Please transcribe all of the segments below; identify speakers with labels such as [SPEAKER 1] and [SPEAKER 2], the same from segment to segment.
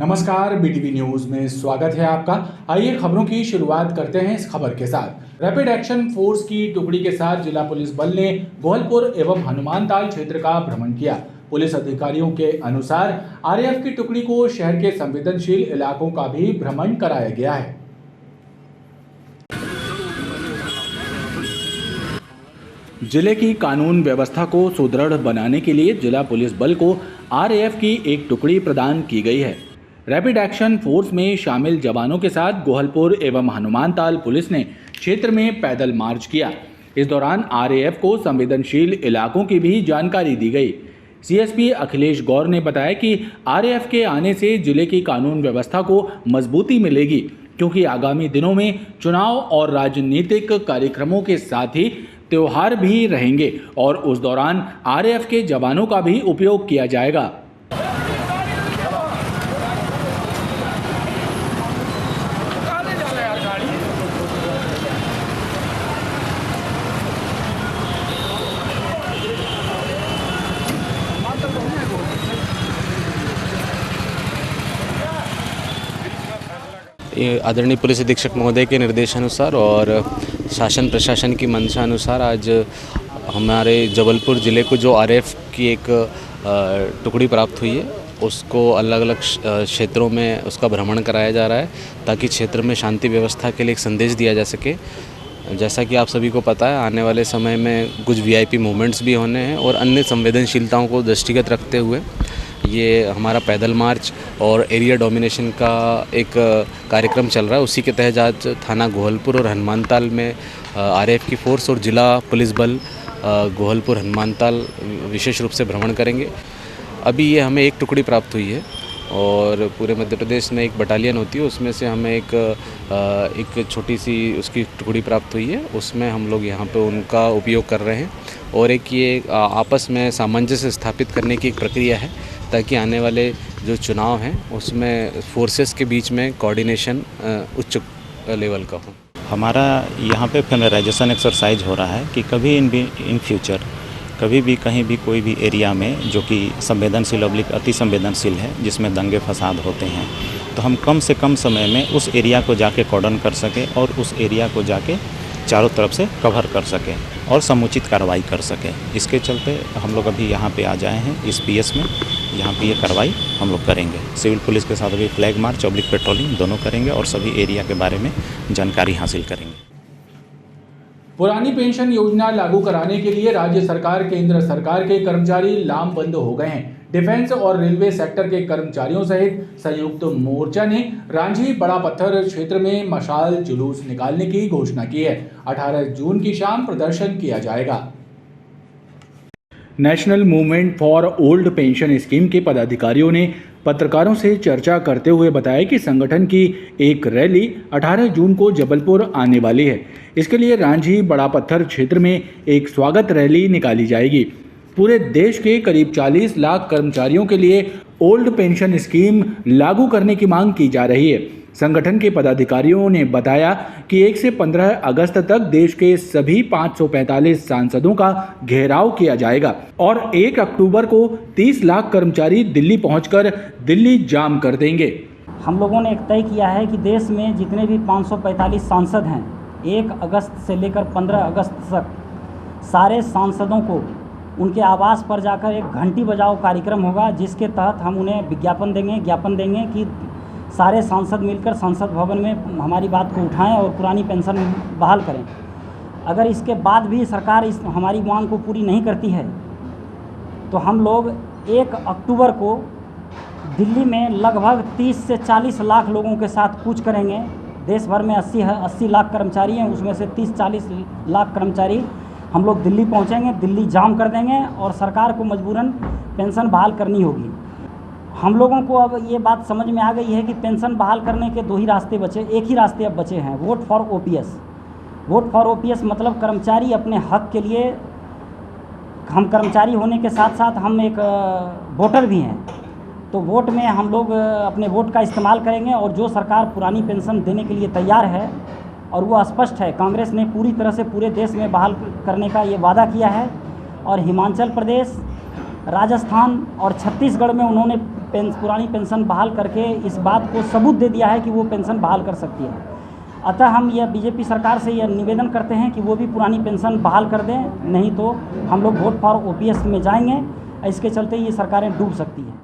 [SPEAKER 1] नमस्कार, BTV news में स्वागत है आपका। आइए खबरों की शुरुआत करते हैं इस खबर के साथ। रैपिड एक्शन फोर्स की टुकड़ी के साथ जिला पुलिस बल ने गोहलपुर एवं हनुमानताल क्षेत्र का भ्रमण किया। पुलिस अधिकारियों के अनुसार आरएएफ की टुकड़ी को शहर के संवेदनशील इलाकों का भी भ्रमण कराया गया है। जिले की कानून व्यवस्था को सुदृढ़ बनाने के लिए जिला पुलिस बल को आरएएफ की एक टुकड़ी प्रदान की गई है। रैपिड एक्शन फोर्स में शामिल जवानों के साथ गोहलपुर एवं हनुमानताल पुलिस ने क्षेत्र में पैदल मार्च किया। इस दौरान आरएएफ को संवेदनशील इलाकों की भी जानकारी दी गई। सीएसपी अखिलेश गौर ने बताया कि आरएएफ के आने से जिले की कानून व्यवस्था को मजबूती मिलेगी, क्योंकि आगामी दिनों में चुनाव और राजनीतिक कार्यक्रमों के साथ ही त्योहार भी रहेंगे और उस दौरान आरएएफ के जवानों का भी उपयोग किया जाएगा।
[SPEAKER 2] आदरणीय पुलिस अधीक्षक महोदय के निर्देशानुसार और शासन प्रशासन की मंशानुसार आज हमारे जबलपुर ज़िले को जो आरएएफ की एक टुकड़ी प्राप्त हुई है, उसको अलग अलग क्षेत्रों में उसका भ्रमण कराया जा रहा है, ताकि क्षेत्र में शांति व्यवस्था के लिए एक संदेश दिया जा सके। जैसा कि आप सभी को पता है, आने वाले समय में कुछ वीआईपी मूवमेंट्स भी होने हैं और अन्य संवेदनशीलताओं को दृष्टिगत रखते हुए ये हमारा पैदल मार्च और एरिया डोमिनेशन का एक कार्यक्रम चल रहा है। उसी के तहत आज थाना गोहलपुर और हनुमानताल में आरएएफ की फोर्स और जिला पुलिस बल गोहलपुर हनुमानताल विशेष रूप से भ्रमण करेंगे। अभी ये हमें एक टुकड़ी प्राप्त हुई है और पूरे मध्य प्रदेश में एक बटालियन होती है, उसमें से हमें एक छोटी सी उसकी टुकड़ी प्राप्त हुई है। उसमें हम लोग यहाँ पे उनका उपयोग कर रहे हैं और एक ये आपस में सामंजस्य स्थापित करने की एक प्रक्रिया है, ताकि आने वाले जो चुनाव हैं उसमें फोर्सेस के बीच में कोऑर्डिनेशन उच्च लेवल का हो।
[SPEAKER 3] हमारा यहाँ पे फैमिलाइजेशन एक्सरसाइज हो रहा है कि कभी इन फ्यूचर कभी भी कहीं भी कोई भी एरिया में जो कि संवेदनशील अति संवेदनशील है, जिसमें दंगे फसाद होते हैं, तो हम कम से कम समय में उस एरिया को जाके कॉर्डन कर सकें और उस एरिया को जाके चारों तरफ से कवर कर सकें और समुचित कार्रवाई कर सकें। इसके चलते हम लोग अभी यहाँ पे आ जाए हैं इस पीएस में, यहाँ पे ये कार्रवाई हम लोग करेंगे। सिविल पुलिस के साथ अभी फ्लैग मार्च, पब्लिक पेट्रोलिंग दोनों करेंगे और सभी एरिया के बारे में जानकारी हासिल करेंगे।
[SPEAKER 1] पुरानी पेंशन योजना लागू कराने के लिए राज्य सरकार, केंद्र सरकार के कर्मचारी लामबंद हो गए हैं। डिफेंस और रेलवे सेक्टर के कर्मचारियों सहित संयुक्त मोर्चा ने रांझी बड़ा पत्थर क्षेत्र में मशाल जुलूस निकालने की घोषणा की है। 18 जून की शाम प्रदर्शन किया जाएगा। National movement for old pension scheme के पदाधिकारियों ने पत्रकारों से चर्चा करते हुए बताया कि संगठन की एक रैली 18 जून को जबलपुर आने वाली है। इसके लिए रांझी बड़ा पत्थर क्षेत्र में एक स्वागत रैली निकाली जाएगी। पूरे देश के करीब 40 लाख कर्मचारियों के लिए ओल्ड पेंशन स्कीम लागू करने की मांग की जा रही है। संगठन के पदाधिकारियों ने बताया कि 1 से 15 अगस्त तक देश के सभी 545 सांसदों का घेराव किया जाएगा और 1 अक्टूबर को 30 लाख कर्मचारी दिल्ली पहुंचकर दिल्ली जाम कर देंगे।
[SPEAKER 4] हम लोगों ने एक तय किया है कि देश में जितने भी 545 सांसद हैं, 1 अगस्त से लेकर 15 अगस्त तक सारे सांसदों को उनके आवास पर जाकर एक घंटी बजाओ कार्यक्रम होगा, जिसके तहत हम उन्हें ज्ञापन देंगे कि सारे सांसद मिलकर संसद भवन में हमारी बात को उठाएं और पुरानी पेंशन बहाल करें। अगर इसके बाद भी सरकार इस हमारी मांग को पूरी नहीं करती है तो हम लोग 1 अक्टूबर को दिल्ली में लगभग 30 से 40 लाख लोगों के साथ कूच करेंगे। देश भर में 80 लाख कर्मचारी हैं, उसमें से 30-40 लाख कर्मचारी हम लोग दिल्ली पहुंचेंगे, दिल्ली जाम कर देंगे और सरकार को मजबूरन पेंशन बहाल करनी होगी। हम लोगों को अब ये बात समझ में आ गई है कि पेंशन बहाल करने के 2 ही रास्ते बचे, एक ही रास्ते अब बचे हैं, vote for OPS. Vote for OPS मतलब कर्मचारी अपने हक के लिए, हम कर्मचारी होने के साथ साथ हम एक वोटर भी हैं, तो वोट में हम लोग अपने वोट का इस्तेमाल करेंगे और जो सरकार पुरानी पेंशन देने के लिए तैयार है और वो स्पष्ट है, कांग्रेस ने पूरी तरह से पूरे देश में बहाल करने का ये वादा किया है और हिमाचल प्रदेश, राजस्थान और छत्तीसगढ़ में उन्होंने पुरानी पेंशन बहाल करके इस बात को सबूत दे दिया है कि वो पेंशन बहाल कर सकती है। अतः हम यह बीजेपी सरकार से यह निवेदन करते हैं कि वो भी पुरानी पेंशन बहाल कर दें, नहीं तो हम लोग वोट फॉर ओपीएस में जाएंगे। इसके चलते ये सरकारें डूब सकती हैं।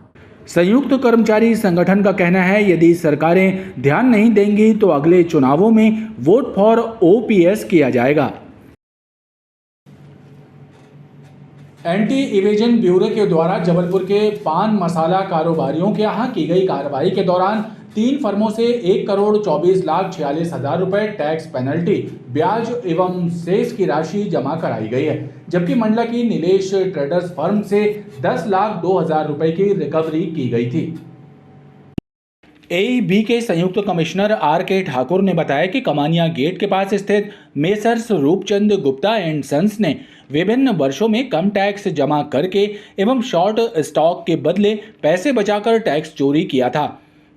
[SPEAKER 1] संयुक्त कर्मचारी संगठन का कहना है यदि सरकारें ध्यान नहीं देंगी तो अगले चुनावों में वोट फॉर ओपीएस किया जाएगा। एंटी इवेजन ब्यूरो के द्वारा जबलपुर के पान मसाला कारोबारियों के यहाँ की गई कार्रवाई के दौरान 3 फर्मों से 1,24,46,000 रुपए टैक्स पेनल्टी, ब्याज एवं शेष की राशि जमा कराई गई है, जबकि मंडला की नीलेश ट्रेडर्स फर्म से 10,02,000 रुपए की रिकवरी की गई थी। एईबी के संयुक्त कमिश्नर आर.के. ठाकुर ने बताया कि कमानिया गेट के पास स्थित messrs Roopchand Gupta and sons ने विभिन्न वर्षों में कम टैक्स जमा करके एवं शॉर्ट स्टॉक के बदले पैसे बचाकर टैक्स चोरी किया था।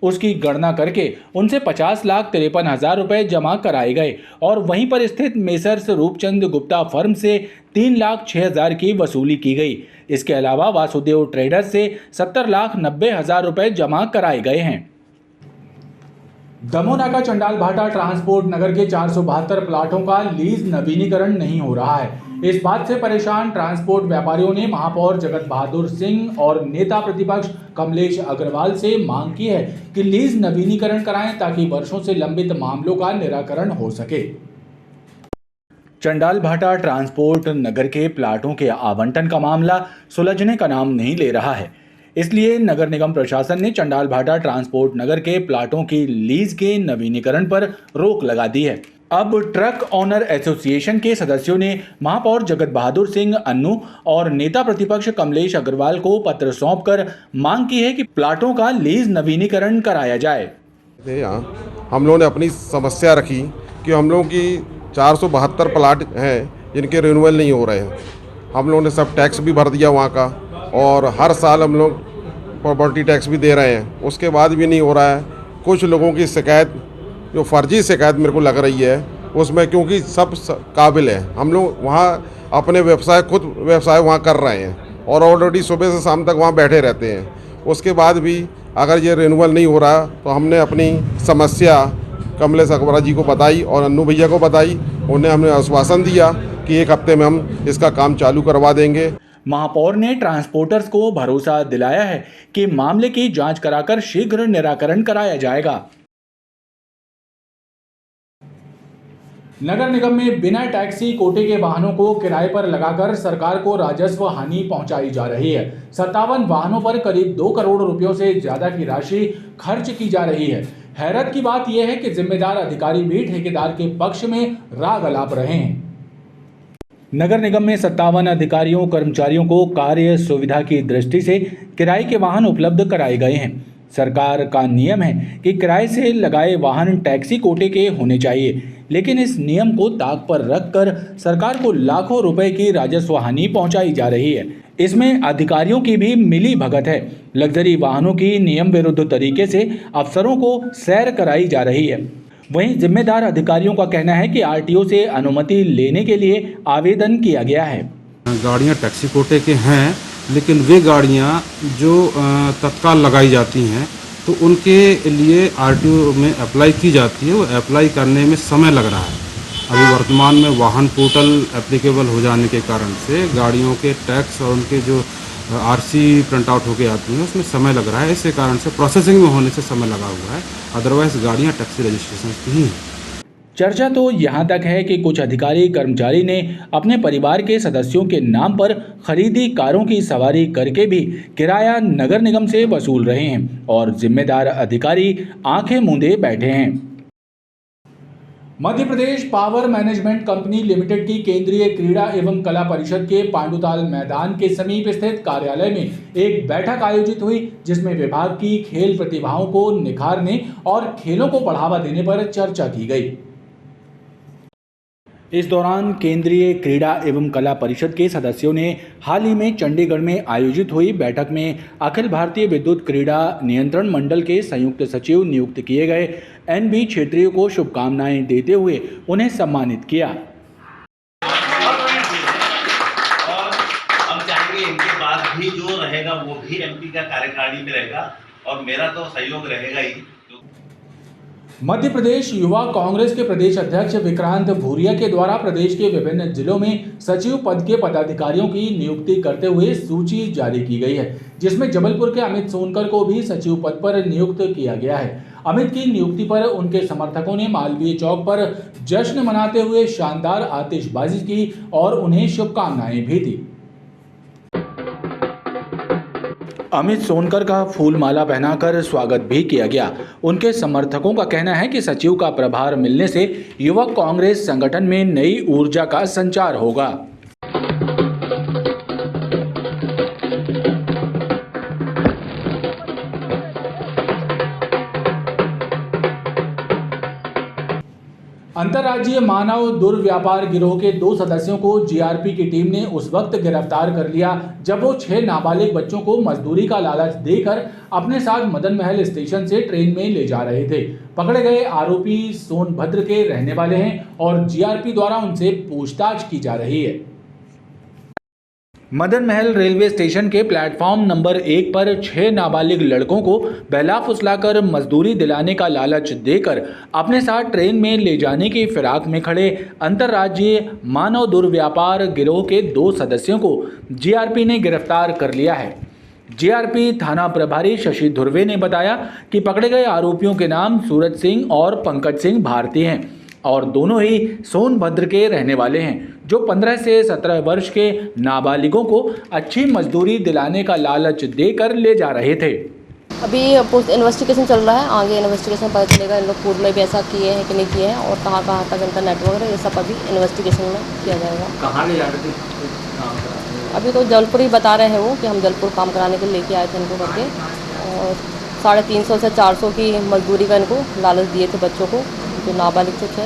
[SPEAKER 1] उसकी गणना करके उनसे 50,53,000 रुपए जमा कराए गए और वहीं पर स्थित मेसर्स रूपचंद गुप्ता फर्म से 3,06,000 की वसूली की गई। इसके अलावा वासुदेव ट्रेडर्स से 70,90,000 रुपए जमा कराए गए हैं। दमोनाका चंडाल भाटा ट्रांसपोर्ट नगर के 472 प्लाटों का लीज नवीनीकरण नहीं हो रहा है। इस बात से परेशान ट्रांसपोर्ट व्यापारियों ने महापौर जगत बहादुर सिंह और नेता प्रतिपक्ष कमलेश अग्रवाल से मांग की है कि लीज नवीनीकरण कराएं ताकि वर्षों से लंबित मामलों का निराकरण हो सके। चंडाल भाटा ट्रांसपोर्ट नगर के प्लाटों के आवंटन का मामला सुलझने का नाम नहीं ले रहा है, इसलिए नगर निगम प्रशासन ने चंडाल भाटा ट्रांसपोर्ट नगर के प्लाटों की लीज के नवीनीकरण पर रोक लगा दी है। अब ट्रक ऑनर एसोसिएशन के सदस्यों ने महापौर जगत बहादुर सिंह अन्नू और नेता प्रतिपक्ष कमलेश अग्रवाल को पत्र सौंपकर मांग की है कि प्लाटों का लीज नवीनीकरण कराया जाए।
[SPEAKER 5] यहाँ हम लोगों ने अपनी समस्या रखी कि हम लोगों की 472 प्लाट हैं जिनके रिन्यूअल नहीं हो रहे हैं। हम लोगों ने सब टैक्स भी भर दिया वहाँ का और हर साल हम लोग प्रॉपर्टी टैक्स भी दे रहे हैं, उसके बाद भी नहीं हो रहा है। कुछ लोगों की शिकायत जो फर्जी शिकायत मेरे को लग रही है उसमें, क्योंकि सब काबिल है, हम लोग वहाँ अपने व्यवसाय वहाँ कर रहे हैं और ऑलरेडी सुबह से शाम तक वहाँ बैठे रहते हैं। उसके बाद भी अगर ये रिन्यूअल नहीं हो रहा तो हमने अपनी समस्या कमलेश अग्रवाल जी को बताई और अन्नू भैया को बताई। उन्हें हमने आश्वासन दिया कि 1 हफ्ते में हम इसका काम चालू करवा देंगे।
[SPEAKER 1] महापौर ने ट्रांसपोर्टर्स को भरोसा दिलाया है कि मामले की जांच कराकर शीघ्र निराकरण कराया जाएगा। नगर निगम में बिना टैक्सी कोटे के वाहनों को किराए पर लगाकर सरकार को राजस्व हानि पहुंचाई जा रही है। 57 वाहनों पर करीब 2 करोड़ रुपयों से ज्यादा की राशि खर्च की जा रही है। हैरत की बात यह है कि जिम्मेदार अधिकारी भी ठेकेदार के पक्ष में राग अलाप रहे हैं। नगर निगम में 57 अधिकारियों कर्मचारियों को कार्य सुविधा की दृष्टि से किराए के वाहन उपलब्ध कराए गए हैं। सरकार का नियम है कि किराए से लगाए वाहन टैक्सी कोटे के होने चाहिए, लेकिन इस नियम को ताक पर रखकर सरकार को लाखों रुपए की राजस्व हानि पहुंचाई जा रही है। इसमें अधिकारियों की भी मिली भगत है। लग्जरी वाहनों की नियम विरुद्ध तरीके से अफसरों को सैर कराई जा रही है। वहीं जिम्मेदार अधिकारियों का कहना है कि आरटीओ से अनुमति लेने के लिए आवेदन किया गया है।
[SPEAKER 6] गाड़ियां टैक्सी कोटे के हैं, लेकिन वे गाड़ियां जो तत्काल लगाई जाती हैं तो उनके लिए आरटीओ में अप्लाई की जाती है। वो अप्लाई करने में समय लग रहा है। अभी वर्तमान में वाहन पोर्टल एप्लीकेबल हो जाने के कारण से गाड़ियों के टैक्स और उनके जो आरसी प्रिंट आउट होके आती हैं उसमें समय लग रहा है। इसी कारण से प्रोसेसिंग में होने से समय लगा हुआ है। अदरवाइज गाड़ियां टैक्सी रजिस्ट्रेशन की ही हैं।
[SPEAKER 1] चर्चा तो यहाँ तक है कि कुछ अधिकारी कर्मचारी ने अपने परिवार के सदस्यों के नाम पर खरीदी कारों की सवारी करके भी किराया नगर निगम से वसूल रहे हैं और जिम्मेदार अधिकारी आंखें मूंदे बैठे हैं। Madhya Pradesh power management company limited की केंद्रीय क्रीड़ा एवं कला परिषद के पांडुताल मैदान के समीप स्थित कार्यालय में एक बैठक आयोजित हुई, जिसमें विभाग की खेल प्रतिभाओं को निखारने और खेलों को बढ़ावा देने पर चर्चा की गई। इस दौरान केंद्रीय क्रीड़ा एवं कला परिषद के सदस्यों ने हाल ही में चंडीगढ़ में आयोजित हुई बैठक में अखिल भारतीय विद्युत क्रीड़ा नियंत्रण मंडल के संयुक्त सचिव नियुक्त किए गए एनबी क्षेत्रीय को शुभकामनाएं देते हुए उन्हें सम्मानित किया।
[SPEAKER 7] और हम चाहेंगे इनके बाद भी जो रहेगा वो भी एमपी का कार्यकारिणी में रहेगा। और मेरा तो सहयोग रहेगा ही।
[SPEAKER 1] मध्य प्रदेश युवा कांग्रेस के प्रदेश अध्यक्ष विक्रांत भूरिया के द्वारा प्रदेश के विभिन्न जिलों में सचिव पद के पदाधिकारियों की नियुक्ति करते हुए सूची जारी की गई है, जिसमें जबलपुर के अमित सोनकर को भी सचिव पद पर नियुक्त किया गया है। अमित की नियुक्ति पर उनके समर्थकों ने मालवीय चौक पर जश्न मनाते हुए शानदार आतिशबाजी की और उन्हें शुभकामनाएं भी दी। अमित सोनकर का फूलमाला पहनाकर स्वागत भी किया गया। उनके समर्थकों का कहना है कि सचिव का प्रभार मिलने से युवा कांग्रेस संगठन में नई ऊर्जा का संचार होगा। अंतर्राज्यीय मानव दुर्व्यापार गिरोह के 2 सदस्यों को जीआरपी की टीम ने उस वक्त गिरफ्तार कर लिया जब वो 6 नाबालिग बच्चों को मजदूरी का लालच देकर अपने साथ मदन महल स्टेशन से ट्रेन में ले जा रहे थे। पकड़े गए आरोपी सोनभद्र के रहने वाले हैं और जीआरपी द्वारा उनसे पूछताछ की जा रही है। मदन महल रेलवे स्टेशन के प्लेटफॉर्म नंबर 1 पर 6 नाबालिग लड़कों को बहला फुसलाकर मजदूरी दिलाने का लालच देकर अपने साथ ट्रेन में ले जाने की फिराक में खड़े अंतर्राज्यीय मानव दुर्व्यापार गिरोह के 2 सदस्यों को जीआरपी ने गिरफ्तार कर लिया है। जीआरपी थाना प्रभारी शशि धुर्वे ने बताया कि पकड़े गए आरोपियों के नाम सूरज सिंह और पंकज सिंह भारती हैं और दोनों ही सोनभद्र के रहने वाले हैं, जो 15 से 17 वर्ष के नाबालिगों को अच्छी मजदूरी दिलाने का लालच देकर ले जा रहे थे।
[SPEAKER 8] अभी इन्वेस्टिगेशन चल रहा है, आगे इन्वेस्टिगेशन पता चलेगा इन लोग पूर्व में भी ऐसा किए हैं कि नहीं किए हैं और कहाँ तक इनका नेटवर्क है, ये सब अभी इन्वेस्टिगेशन में किया जाएगा।
[SPEAKER 9] कहाँ ले जा रहे थे?
[SPEAKER 8] अभी तो जबलपुर ही बता रहे हैं वो कि हम जबलपुर काम कराने के लिए लेके आए थे इनको करके, और 350 से 400 की मजदूरी का इनको लालच दिए थे बच्चों को, जो नाबालिग से थे।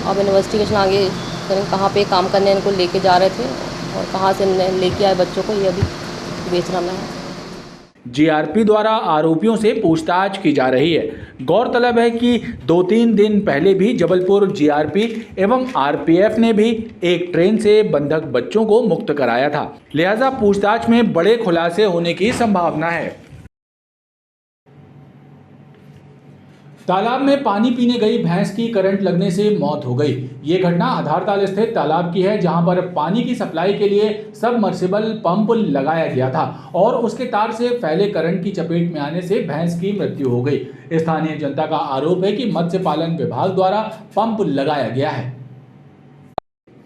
[SPEAKER 8] अब इन्वेस्टिगेशन आगे करेंगे कहाँ पे काम करने इनको लेके जा रहे थे और कहाँ से लेके आए बच्चों को, ये अभी बेचना में है।
[SPEAKER 1] जीआरपी द्वारा आरोपियों से पूछताछ की जा रही है। गौरतलब है कि 2-3 दिन पहले भी जबलपुर जीआरपी एवं आरपीएफ ने भी एक ट्रेन से बंधक बच्चों को मुक्त कराया था, लिहाजा पूछताछ में बड़े खुलासे होने की संभावना है। तालाब में पानी पीने गई भैंस की करंट लगने से मौत हो गई। ये घटना आधारताल स्थित तालाब की है, जहां पर पानी की सप्लाई के लिए सबमर्सिबल पंप लगाया गया था और उसके तार से फैले करंट की चपेट में आने से भैंस की मृत्यु हो गई। स्थानीय जनता का आरोप है कि मत्स्य पालन विभाग द्वारा पंप लगाया गया है।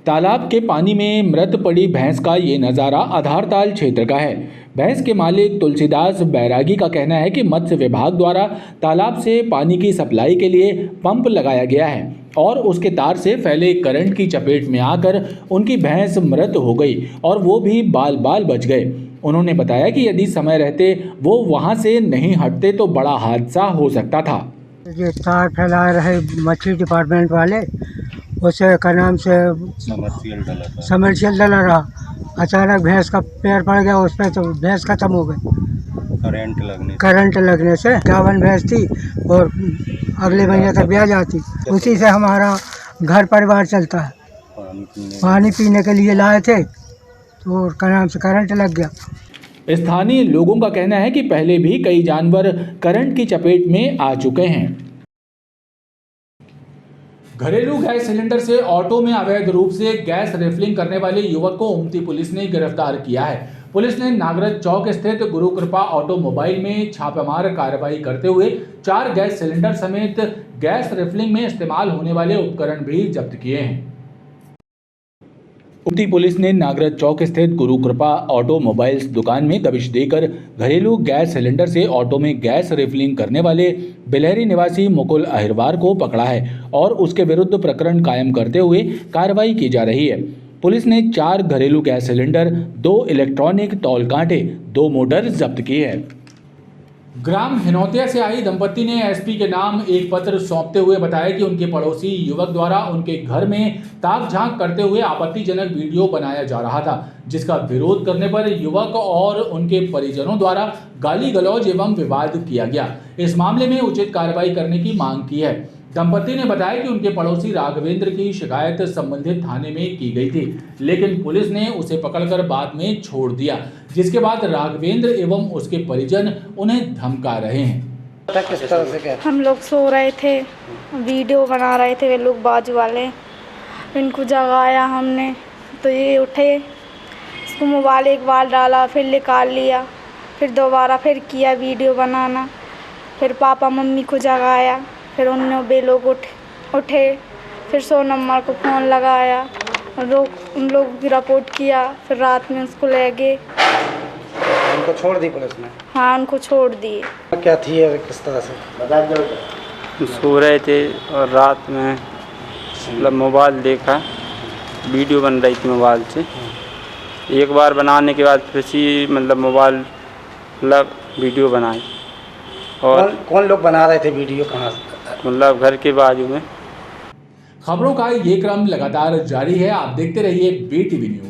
[SPEAKER 1] तालाब के पानी में मृत पड़ी भैंस का ये नज़ारा आधारताल क्षेत्र का है। भैंस के मालिक तुलसीदास बैरागी का कहना है कि मत्स्य विभाग द्वारा तालाब से पानी की सप्लाई के लिए पंप लगाया गया है और उसके तार से फैले करंट की चपेट में आकर उनकी भैंस मृत हो गई और वो भी बाल बाल बच गए। उन्होंने बताया कि यदि समय रहते वो वहाँ से नहीं हटते तो बड़ा हादसा हो सकता था।
[SPEAKER 10] ये तार फैला रहे मछली डिपार्टमेंट वाले, उसे का नाम से समर्शियल डला रहा, अचानक भैंस का पैर पड़ गया उस पर, तो भैंस खत्म हो गई करंट लगने से। 51 भैंस थी और अगले महीने तक ब्याह जाती, उसी से हमारा घर परिवार चलता है। पानी पीने के लिए लाए थे तो का नाम से करंट लग गया।
[SPEAKER 1] स्थानीय लोगों का कहना है कि पहले भी कई जानवर करंट की चपेट में आ चुके हैं। घरेलू गैस सिलेंडर से ऑटो में अवैध रूप से गैस रिफिलिंग करने वाले युवक को उमती पुलिस ने गिरफ्तार किया है। पुलिस ने नागरथ चौक स्थित गुरु कृपा ऑटोमोबाइल में छापेमार कार्रवाई करते हुए 4 गैस सिलेंडर समेत गैस रिफिलिंग में इस्तेमाल होने वाले उपकरण भी जब्त किए हैं। उमती पुलिस ने नागरथ चौक स्थित गुरु कृपा ऑटोमोबाइल्स दुकान में दबिश देकर घरेलू गैस सिलेंडर से ऑटो में गैस रिफिलिंग करने वाले बिलहरी निवासी मुकुल अहिरवार को पकड़ा है और उसके विरुद्ध प्रकरण कायम करते हुए कार्रवाई की जा रही है। पुलिस ने 4 घरेलू गैस सिलेंडर, 2 इलेक्ट्रॉनिक तौल कांटे, 2 मोटर जब्त किए हैं। ग्राम हिनौतिया से आई दंपत्ति ने एसपी के नाम एक पत्र सौंपते हुए बताया कि उनके पड़ोसी युवक द्वारा उनके घर में ताक झांक करते हुए आपत्तिजनक वीडियो बनाया जा रहा था, जिसका विरोध करने पर युवक और उनके परिजनों द्वारा गाली गलौज एवं विवाद किया गया। इस मामले में उचित कार्रवाई करने की मांग की है। दंपति ने बताया कि उनके पड़ोसी राघवेंद्र की शिकायत संबंधित थाने में की गई थी, लेकिन पुलिस ने उसे पकड़कर बाद में छोड़ दिया, जिसके बाद राघवेंद्र एवं उसके परिजन उन्हें धमका रहे हैं।
[SPEAKER 11] किस तरह से क्या?
[SPEAKER 12] हम लोग सो रहे थे, वीडियो बना रहे थे वे लोग बाजू वाले, इनको जगाया हमने तो ये उठे, इसको मोबाइल एक बार डाला, फिर निकाल लिया, फिर दोबारा फिर किया वीडियो बनाना, फिर पापा मम्मी को जगाया, फिर वे लोग उठे, फिर 100 नंबर को फ़ोन लगाया, उन लोग भी रिपोर्ट किया, फिर रात में उसको ले गए।
[SPEAKER 11] उनको छोड़ दी पुलिस ने?
[SPEAKER 12] हाँ, उनको छोड़ दिए।
[SPEAKER 11] क्या थी और किस तरह से?
[SPEAKER 13] सो रहे थे और रात में मतलब मोबाइल देखा, वीडियो बन रही थी मोबाइल से। एक बार बनाने के बाद फिर से मतलब मोबाइल मतलब वीडियो बनाई। और
[SPEAKER 11] कौन लोग बना रहे थे वीडियो, कहाँ से?
[SPEAKER 13] मतलब घर के बाजू में।
[SPEAKER 1] खबरों का ये क्रम लगातार जारी है। आप देखते रहिए BTV न्यूज़।